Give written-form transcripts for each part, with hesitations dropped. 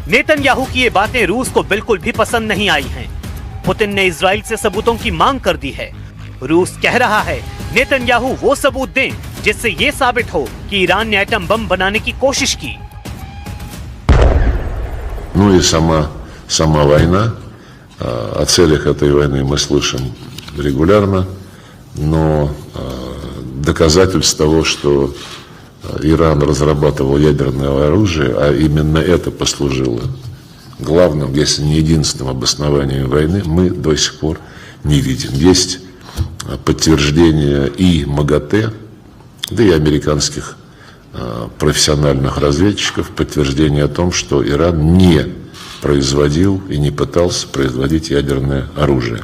Netanyahu की ये बातें रूस को बिल्कुल भी पसंद नहीं आई हैं। पुतिन ने इजराइल से सबूतों की मांग कर दी है। रूस कह रहा है नेतन्याहू वो सबूत दें जिससे ये साबित हो कि ईरान ने एटम बम बनाने की कोशिश की। Ну и сама война. О целях этой войны мы слышим регулярно, но доказательств того, что Иран разрабатывал ядерное оружие, а именно это послужило главным, если не единственным обоснованием войны, мы до сих пор не видим. Есть подтверждение и МАГАТЭ, да и американских профессиональных разведчиков, подтверждение о том, что Иран не производил и не пытался производить ядерное оружие.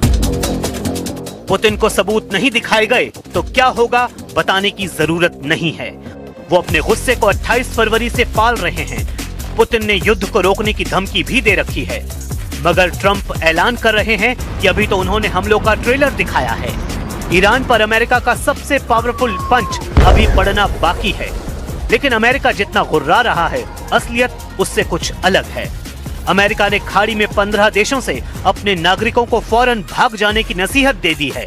पुतिन को सबूत नहीं दिखाए गए तो क्या होगा बताने की जरूरत नहीं है। वो अपने गुस्से को 28 फरवरी से पाल रहे हैं। पुतिन ने युद्ध को रोकने की धमकी भी दे रखी है, मगर ट्रंप ऐलान कर रहे हैं कि अभी तो उन्होंने हमलों का ट्रेलर दिखाया है। ईरान पर अमेरिका का सबसे पावरफुल पंच अभी पड़ना बाकी है, लेकिन अमेरिका जितना गुर्रा रहा है, असलियत उससे कुछ अलग है। अमेरिका ने खाड़ी में 15 देशों से अपने नागरिकों को फौरन भाग जाने की नसीहत दे दी है।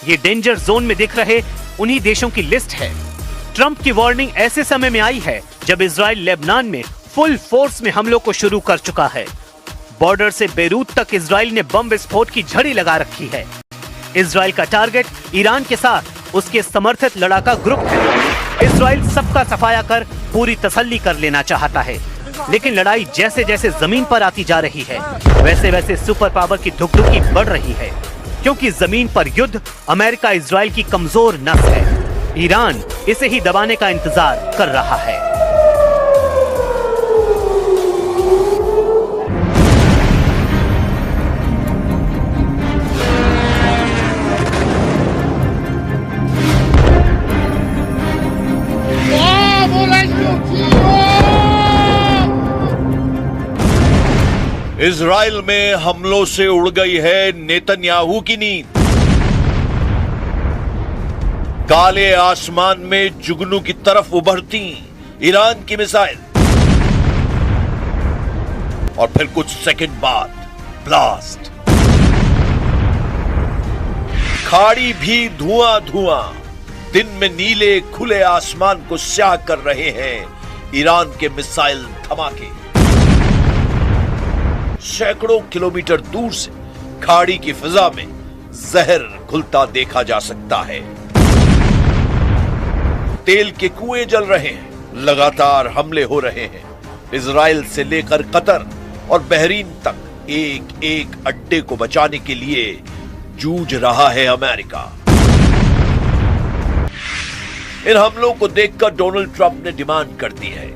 ये डेंजर जोन में दिख रहे उन्हीं देशों की लिस्ट है। ट्रंप की वार्निंग ऐसे समय में आई है जब इजराइल लेबनान में फुल फोर्स में हमलों को शुरू कर चुका है। बॉर्डर से बेरूत तक इजराइल ने बम विस्फोट की झड़ी लगा रखी है। इजराइल का टारगेट ईरान के साथ उसके समर्थित लड़ाका ग्रुप है। इजराइल सबका सफाया कर पूरी तसल्ली कर लेना चाहता है, लेकिन लड़ाई जैसे जैसे जमीन पर आती जा रही है, वैसे वैसे सुपर पावर की धुकधुकी बढ़ रही है, क्योंकि जमीन पर युद्ध अमेरिका इजराइल की कमजोर नस है। ईरान इसे ही दबाने का इंतजार कर रहा है। इजराइल में हमलों से उड़ गई है नेतन्याहू की नींद। काले आसमान में जुगनू की तरफ उभरती ईरान की मिसाइल और फिर कुछ सेकंड बाद ब्लास्ट। खाड़ी भी धुआं धुआं, दिन में नीले खुले आसमान को स्याह कर रहे हैं ईरान के मिसाइल धमाके। सैकड़ों किलोमीटर दूर से खाड़ी की फिजा में जहर घुलता देखा जा सकता है। तेल के कुएं जल रहे हैं, लगातार हमले हो रहे हैं। इजराइल से लेकर कतर और बहरीन तक एक एक अड्डे को बचाने के लिए जूझ रहा है अमेरिका। इन हमलों को देखकर डोनाल्ड ट्रंप ने डिमांड कर दी है,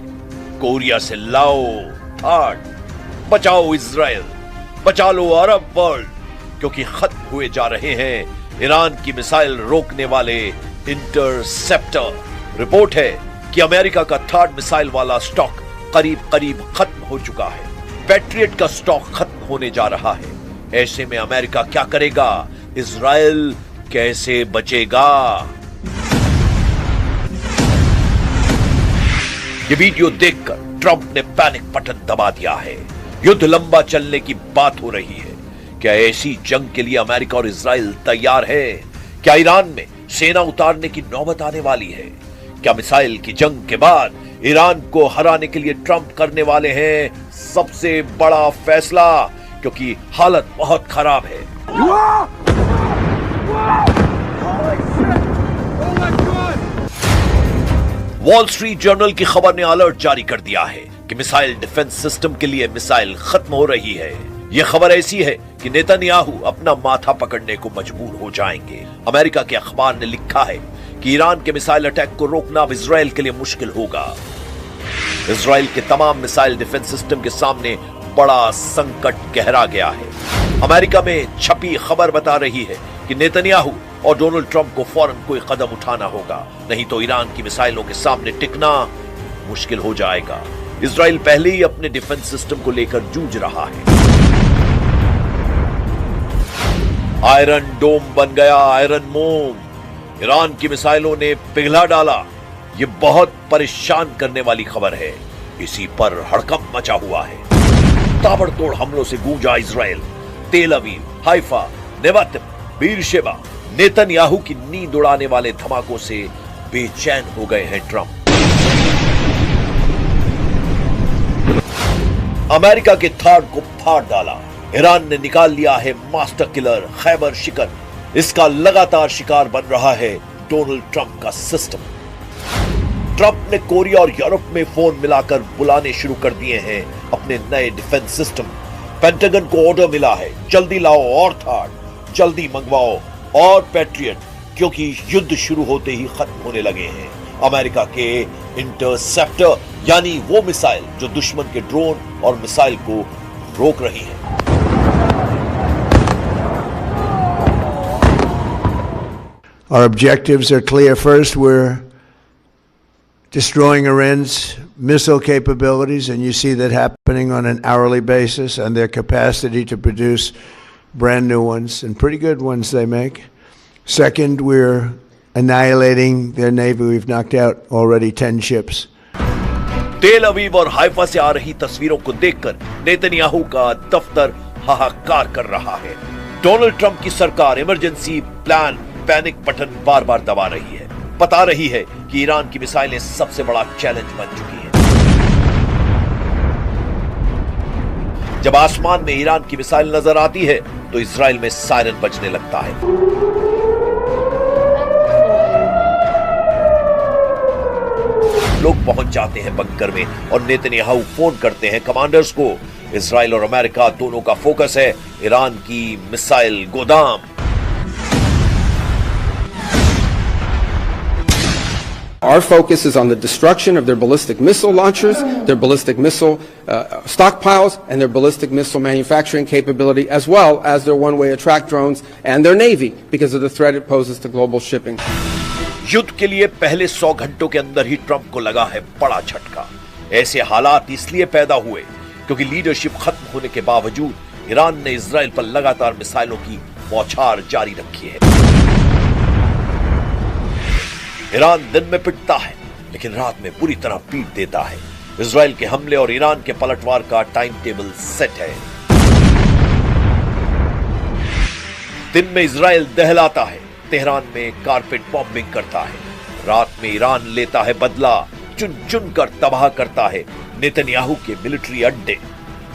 कोरिया से लाओ हार्ड, बचाओ इजराइल, बचा लो अरब वर्ल्ड, क्योंकि खत्म हुए जा रहे हैं ईरान की मिसाइल रोकने वाले इंटरसेप्टर। रिपोर्ट है कि अमेरिका का थर्ड मिसाइल वाला स्टॉक करीब करीब खत्म हो चुका है। पैट्रियट का स्टॉक खत्म होने जा रहा है। ऐसे में अमेरिका क्या करेगा? इजराइल कैसे बचेगा? ये वीडियो देखकर ट्रंप ने पैनिक बटन दबा दिया है। युद्ध लंबा चलने की बात हो रही है। क्या ऐसी जंग के लिए अमेरिका और इजराइल तैयार है? क्या ईरान में सेना उतारने की नौबत आने वाली है? क्या मिसाइल की जंग के बाद ईरान को हराने के लिए ट्रंप करने वाले हैं सबसे बड़ा फैसला? क्योंकि हालत बहुत खराब है। वॉल स्ट्रीट जर्नल की खबर ने अलर्ट जारी कर दिया है कि मिसाइल डिफेंस सिस्टम के लिए मिसाइल खत्म हो रही है। यह खबर ऐसी है कि नेतन्याहू अपना माथा पकड़ने को मजबूर हो जाएंगे। अमेरिका के अखबार ने लिखा है कि ईरान के मिसाइल अटैक को रोकना अब इजराइल के लिए मुश्किल होगा। इजराइल के तमाम मिसाइल डिफेंस सिस्टम के सामने बड़ा संकट गहरा गया है। अमेरिका में छपी खबर बता रही है कि नेतन्याहू और डोनाल्ड ट्रंप को फौरन कोई कदम उठाना होगा, नहीं तो ईरान की मिसाइलों के सामने टिकना मुश्किल हो जाएगा। इजराइल पहले ही अपने डिफेंस सिस्टम को लेकर जूझ रहा है। आयरन डोम बन गया आयरन मोम। ईरान की मिसाइलों ने पिघला डाला। ये बहुत परेशान करने वाली खबर है। इसी पर हड़कंप मचा हुआ है। ताबड़तोड़ हमलों से गूंजा इजराइल। तेल Aviv, Haifa, Nevatim, Beersheba, Netanyahu की नींद उड़ाने वाले धमाकों से बेचैन हो गए हैं ट्रंप। अमेरिका के थाड को फाड़ डाला। ईरान ने निकाल लिया है मास्टर किलर खैबर शिकन। इसका लगातार शिकार बन रहा है डोनाल्ड ट्रंप का सिस्टम। ट्रंप ने कोरिया और यूरोप में फोन मिलाकर बुलाने शुरू कर दिए हैं अपने नए डिफेंस सिस्टम। पेंटागन को ऑर्डर मिला है, जल्दी लाओ और थाड, जल्दी मंगवाओ और पैट्रियट, क्योंकि युद्ध शुरू होते ही खत्म होने लगे हैं। अमेरिका के इंटरसेप्टर यानी वो मिसाइल जो दुश्मन के ड्रोन और मिसाइल को रोक रही है। Our objectives are clear. First, we're destroying Iran's missile capabilities, and you see that happening on an hourly basis, and their capacity to produce brand new ones, and pretty good ones they make. Second, we're annihilating their navy. We've knocked out already 10 ships. तेल अवीव और Haifa से आ रही तस्वीरों को देखकर Netanyahu का दफ्तर हाहाकार कर रहा है। डोनाल्ड ट्रंप की सरकार इमरजेंसी प्लान पैनिक बटन बार बार दबा रही है, बता रही है कि ईरान की मिसाइलें सबसे बड़ा चैलेंज बन चुकी हैं। जब आसमान में ईरान की मिसाइल नजर आती है तो इजराइल में सायरन बजने लगता है। लोग पहुंच जाते हैं बंकर में और नेतन्याहू फोन करते हैं कमांडर्स को। इजराइल और अमेरिका दोनों का फोकस है ईरान की मिसाइल गोदाम। Our focus is on the destruction of their ballistic missile launchers, their ballistic missile stockpiles, and their ballistic missile manufacturing capability, as well as their one-way attract drones and their navy, because of the threat it poses to global shipping. युद्ध के लिए पहले 100 घंटों के अंदर ही Trump को लगा है बड़ा झटका। ऐसे हालात इसलिए पैदा हुए क्योंकि लीडरशिप खत्म होने के बावजूद ईरान ने इजराइल पर लगातार मिसाइलों की बौछार जारी रखी है। ईरान दिन में पिटता है लेकिन रात में बुरी तरह पीट देता है। इजराइल के हमले और ईरान के पलटवार का टाइम टेबल सेट है। दिन में इजराइल दहलाता है, तेहरान में कारपेट बॉम्बिंग करता है। रात में ईरान लेता है बदला, चुन चुन कर तबाह करता है नेतन्याहू के मिलिट्री अड्डे।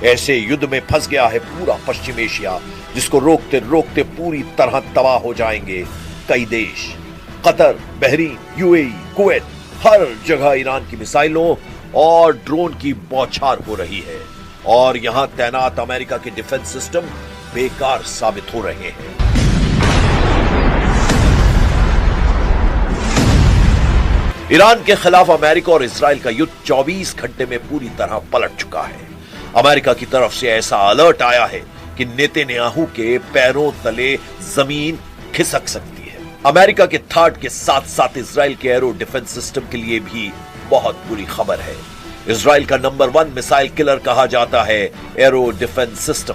ऐसे युद्ध में फंस गया है पूरा पश्चिम एशिया, जिसको रोकते रोकते पूरी तरह तबाह हो जाएंगे कई देश। कतर, बहरीन, यूएई, कुवैत, हर जगह ईरान की मिसाइलों और ड्रोन की बौछार हो रही है और यहां तैनात अमेरिका के डिफेंस सिस्टम बेकार साबित हो रहे हैं। ईरान के खिलाफ अमेरिका और इजराइल का युद्ध 24 घंटे में पूरी तरह पलट चुका है। अमेरिका की तरफ से ऐसा अलर्ट आया है कि नेतन्याहू के पैरों तले जमीन खिसक सकती है। अमेरिका के थाड के साथ साथ इजराइल के एरो डिफेंस सिस्टम के लिए भी बहुत बुरी खबर है। इजराइल का नंबर 1 मिसाइल किलर कहा जाता है arrow defence system.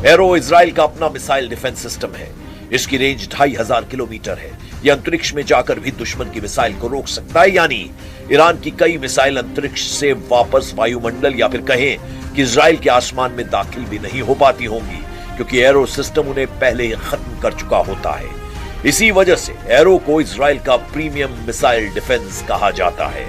Arrow Israel का अपना मिसाइल डिफेंस सिस्टम है। इसकी रेंज 2500 किलोमीटर है। यह अंतरिक्ष में जाकर भी दुश्मन की मिसाइल को रोक सकता है, यानी ईरान की कई मिसाइल अंतरिक्ष से वापस वायुमंडल या फिर कहें कि इजराइल के आसमान में दाखिल भी नहीं हो पाती होंगी, क्योंकि एरो सिस्टम उन्हें पहले ही खत्म कर चुका होता है। इसी वजह से एरो को इजराइल का प्रीमियम मिसाइल डिफेंस कहा जाता है।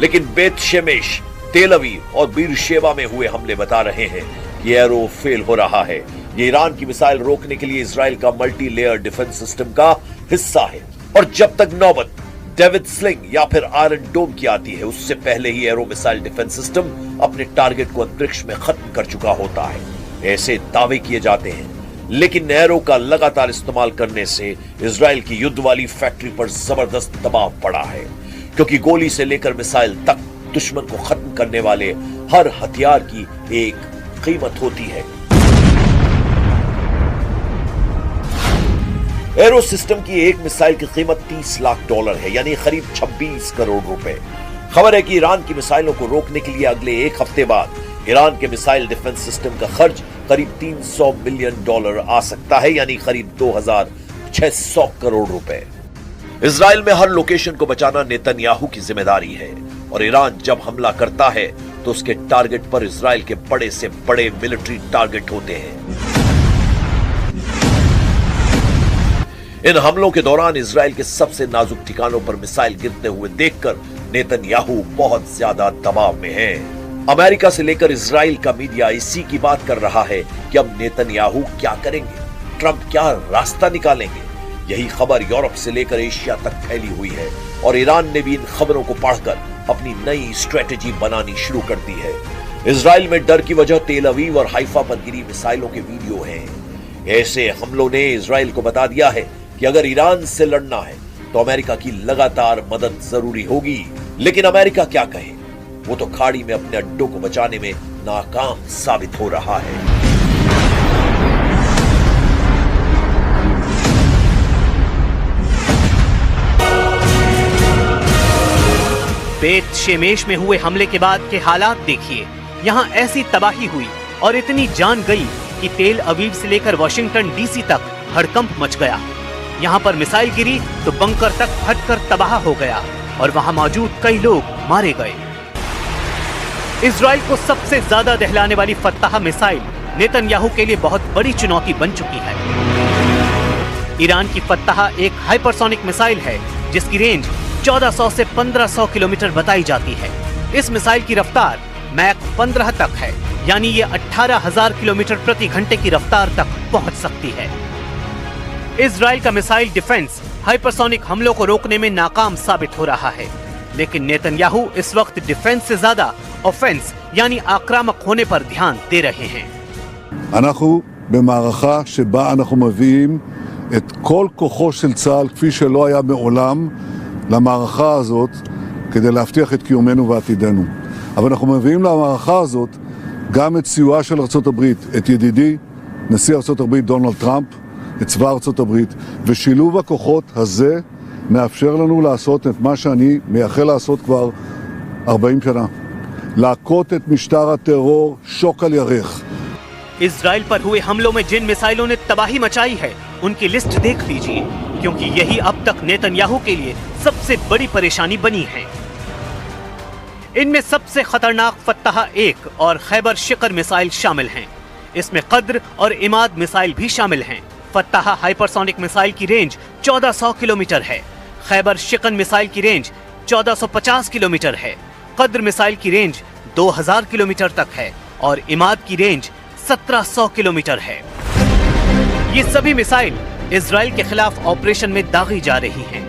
लेकिन बेत शेमेश, तेल अवीव और बीरशेबा में हुए हमले बता रहे हैं कि एरो फेल हो रहा है। ये ईरान की मिसाइल रोकने के लिए इजराइल का मल्टी लेयर डिफेंस सिस्टम का हिस्सा है और जब तक नौबत डेविड स्लिंग या फिर आयरन डोम की आती है, उससे पहले ही एरो मिसाइल डिफेंस सिस्टम अपने टारगेट को अंतरिक्ष में खत्म कर चुका होता है। ऐसे दावे किए जाते हैं, लेकिन एरो का लगातार इस्तेमाल करने से इजराइल की युद्ध वाली फैक्ट्री पर जबरदस्त दबाव पड़ा है, क्योंकि गोली से लेकर मिसाइल तक दुश्मन को खत्म करने वाले हर हथियार की एक कीमत होती है। एरो सिस्टम की एक मिसाइल की कीमत $30 लाख है, यानी करीब 26 करोड़ रुपए। खबर है कि ईरान की मिसाइलों को रोकने के लिए अगले एक हफ्ते बाद ईरान के मिसाइल डिफेंस सिस्टम का खर्च करीब $300 मिलियन आ सकता है, यानी करीब 2600 करोड़ रुपए। इजराइल में हर लोकेशन को बचाना नेतन्याहू की जिम्मेदारी है और ईरान जब हमला करता है तो उसके टारगेट पर इजराइल के बड़े से बड़े मिलिट्री टारगेट होते हैं। इन हमलों के दौरान इजराइल के सबसे नाजुक ठिकानों पर मिसाइल गिरते हुए देखकर नेतन्याहू बहुत ज्यादा दबाव में है। अमेरिका से लेकर इजराइल का मीडिया इसी की बात कर रहा है कि अब नेतन्याहू क्या करेंगे, ट्रंप क्या रास्ता निकालेंगे। यही खबर यूरोप से लेकर एशिया तक फैली हुई है और ईरान ने भी इन खबरों को पढ़कर अपनी नई स्ट्रेटेजी बनानी शुरू कर दी है। इजराइल में डर की वजह तेल अवीव और हाइफा पर गिरी मिसाइलों के वीडियो हैं। ऐसे हमलों ने इजराइल को बता दिया है कि अगर ईरान से लड़ना है तो अमेरिका की लगातार मदद जरूरी होगी। लेकिन अमेरिका क्या कहे, वो तो खाड़ी में अपने अड्डों को बचाने में नाकाम साबित हो रहा है। बेत शेमेश में हुए हमले के बाद के हालात देखिए। यहाँ ऐसी तबाही हुई और इतनी जान गई कि तेल अवीव से लेकर वॉशिंगटन डीसी तक हड़कंप मच गया। यहाँ पर मिसाइल गिरी तो बंकर तक फटकर तबाह हो गया और वहाँ मौजूद कई लोग मारे गए। इजराइल को सबसे ज्यादा दहलाने वाली फत्ताह मिसाइल नेतन्याहू के लिए बहुत बड़ी चुनौती बन चुकी है। ईरान की फत्ताह एक हाइपरसोनिक मिसाइल है जिसकी रेंज 1400 से 1500 किलोमीटर बताई जाती है। इस मिसाइल की रफ्तार मैक 15 तक है, यानी ये 18,000 किलोमीटर प्रति घंटे की रफ्तार तक पहुंच सकती है। इजराइल का मिसाइल डिफेंस हाइपरसोनिक हमलों को रोकने में नाकाम साबित हो रहा है, लेकिन नेतन्याहू इस वक्त डिफेंस से ज्यादा ऑफेंस यानी आक्रामक होने पर ध्यान दे रहे हैं। אנחנו במערכה שבה אנחנו מביאים את כל כוחו של צה"ל כפי שלא היה מעולם למערכה הזאת כדי להבטיח את קיומנו ועתידנו. אבל אנחנו מביאים למערכה הזאת גם את סיועה של ארצות הברית, את ידידי נשיא ארצות הברית דונלד טראמפ, את צבא ארצות הברית, ושילוב הכוחות הזה מאפשר לנו לעשות את מה שאני מייחל לעשות כבר 40 שנה. להכות את משטר הטרור שוק על ירך. इजराइल पर हुए हमलों में जिन मिसाइलों ने तबाही मचाई है उनकी लिस्ट देख लीजिए, क्योंकि यही अब तक नेतन्याहू के लिए सबसे बड़ी परेशानी बनी है। इनमें सबसे खतरनाक फत्ताह 1 और खैबर शिकर मिसाइल शामिल हैं। इसमें कद्र और इमाद मिसाइल भी शामिल हैं। फत्ताह हाइपरसोनिक मिसाइल की रेंज 1400 किलोमीटर है। खैबर शिकर मिसाइल की रेंज 1450 किलोमीटर है। कद्र मिसाइल की रेंज 2000 किलोमीटर तक है और इमाद की रेंज 1700 किलोमीटर है। ये सभी मिसाइल इजराइल के खिलाफ ऑपरेशन में दागी जा रही हैं।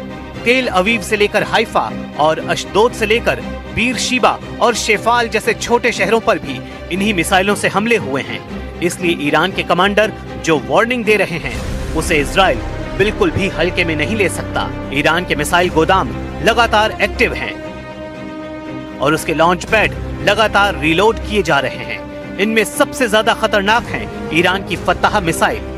तेल अवीव से लेकर हाइफा और अशदोद से लेकर बीर शीबा और शेफाल जैसे छोटे शहरों पर भी इन्हीं मिसाइलों से हमले हुए हैं। इसलिए ईरान के कमांडर जो वार्निंग दे रहे हैं उसे इजराइल बिल्कुल भी हल्के में नहीं ले सकता। ईरान के मिसाइल गोदाम लगातार एक्टिव हैं और उसके लॉन्च पैड लगातार रीलोड किए जा रहे हैं। इनमें सबसे ज्यादा खतरनाक है ईरान की फत्ताह मिसाइल।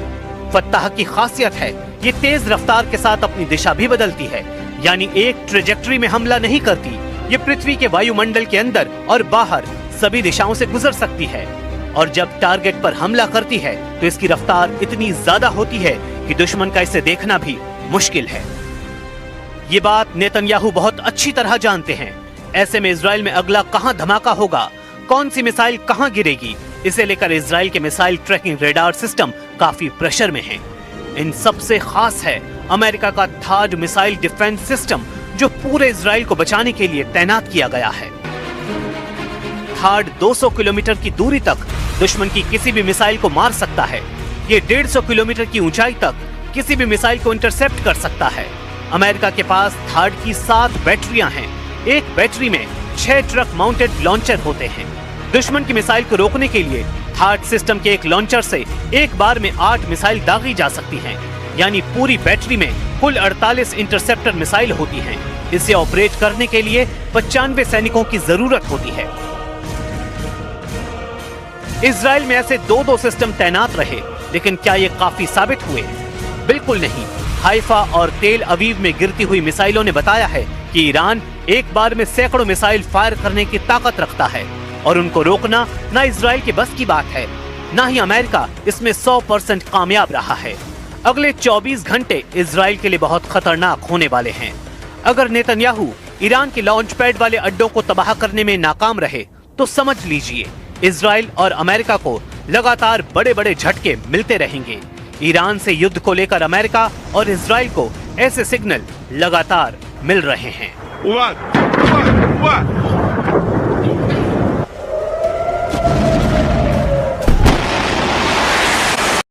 फत्ताह की खासियत है ये तेज रफ्तार के साथ अपनी दिशा भी बदलती है, यानी एक ट्रेजेक्टरी में हमला नहीं करती। ये पृथ्वी के वायुमंडल के अंदर और बाहर सभी दिशाओं से गुजर सकती है और जब टारगेट पर हमला करती है तो इसकी रफ्तार इतनी ज्यादा होती है कि दुश्मन का इसे देखना भी मुश्किल है। ये बात नेतन्याहू बहुत अच्छी तरह जानते हैं। ऐसे में इजराइल में अगला कहां धमाका होगा, कौन सी मिसाइल कहां गिरेगी, इसे लेकर इजराइल के मिसाइल ट्रैकिंग रेडार सिस्टम काफी प्रेशर में है। इन सबसे खास है अमेरिका का थाड मिसाइल डिफेंस सिस्टम, जो पूरे इजराइल को बचाने के लिए तैनात किया गया है। थाड 200 किलोमीटर की दूरी तक दुश्मन की किसी भी मिसाइल को मार सकता है। ये 150 किलोमीटर की ऊंचाई तक किसी भी मिसाइल को इंटरसेप्ट कर सकता है। अमेरिका के पास थाड की 7 बैटरियां हैं। एक बैटरी में 6 ट्रक माउंटेड लॉन्चर होते हैं। दुश्मन की मिसाइल को रोकने के लिए थाड सिस्टम के एक लॉन्चर से एक बार में 8 मिसाइल दागी जा सकती हैं, यानी पूरी बैटरी में कुल 48 इंटरसेप्टर मिसाइल होती हैं। इसे ऑपरेट करने के लिए 95 सैनिकों की जरूरत होती है। इजराइल में ऐसे 2-2 सिस्टम तैनात रहे, लेकिन क्या ये काफी साबित हुए? बिल्कुल नहीं। हाइफा और तेल अवीव में गिरती हुई मिसाइलों ने बताया है कि ईरान एक बार में सैकड़ों मिसाइल फायर करने की ताकत रखता है और उनको रोकना ना इजराइल के बस की बात है, ना ही अमेरिका इसमें 100% कामयाब रहा है। अगले 24 घंटे इजराइल के लिए बहुत खतरनाक होने वाले हैं। अगर नेतन्याहू ईरान के लॉन्च पैड वाले अड्डों को तबाह करने में नाकाम रहे तो समझ लीजिए इजराइल और अमेरिका को लगातार बड़े बड़े झटके मिलते रहेंगे। ईरान से युद्ध को लेकर अमेरिका और इजराइल को ऐसे सिग्नल लगातार मिल रहे हैं।